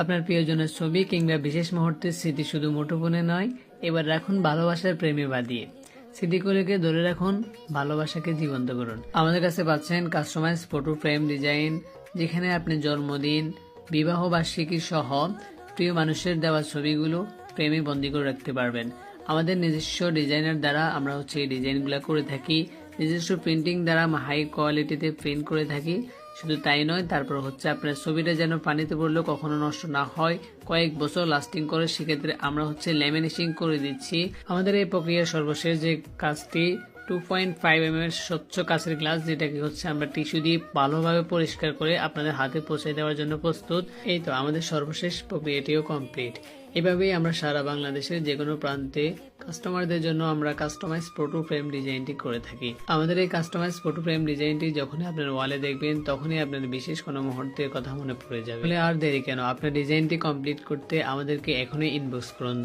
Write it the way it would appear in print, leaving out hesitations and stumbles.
আপনার প্রিয়জনের ছবি কিংবা বিশেষ মুহূর্তের স্মৃতি শুধু মুঠোফোনে নয়, এবার রাখুন ভালোবাসার প্রেমে বাঁধিয়ে। স্মৃতিগুলোকে ধরে রাখুন, ভালোবাসাকে জীবন্ত করুন। আমাদের কাছে পাচ্ছেন কাস্টমাইজ ফটো ফ্রেম ডিজাইন, যেখানে আপনি জন্মদিন, বিবাহ বার্ষিকী সহ প্রিয় মানুষের দেওয়া ছবিগুলো ফ্রেমে বন্দি করে রাখতে পারবেন। আমাদের নিজস্ব ডিজাইনার দ্বারা আমরা এই ডিজাইনগুলো করে থাকি। নিজস্ব প্রিন্টিং দ্বারা হাই কোয়ালিটিতে প্রিন্ট করে থাকি। শুধু তাই নয়, তারপর আপনার ছবিটা যেন পানিতে পড়লেও কখনো নষ্ট না হয়, কয়েক বছর লাস্টিং করে, সেক্ষেত্রে আমরা ল্যামিনেশন করে দিচ্ছি। আমাদের এই প্রক্রিয়ার সর্বশেষ যে কাজটি 2.5 mm স্বচ্ছ কাঁচের গ্লাস, যেটাকে আমরা টিস্যু দিয়ে ভালোভাবে পরিষ্কার করে আপনাদের হাতে পৌঁছে দেওয়ার জন্য প্রস্তুত। এই তো আমাদের সর্বশেষ প্রক্রিয়াটিও কমপ্লিট। এভাবেই আমরা সারা বাংলাদেশের যে কোনো প্রান্তে কাস্টমারদের জন্য আমরা কাস্টমাইজ ফটো ফ্রেম ডিজাইনটি করে থাকি। আমাদের এই কাস্টমাইজ ফটো ফ্রেম ডিজাইনটি যখনই আপনার ওয়ালে দেখবেন, তখনই আপনার বিশেষ কোনো মুহূর্তের কথা মনে পড়ে যাবে। আর দেরি কেন, আপনার ডিজাইনটি কমপ্লিট করতে আমাদেরকে এখনই ইনবক্স করুন।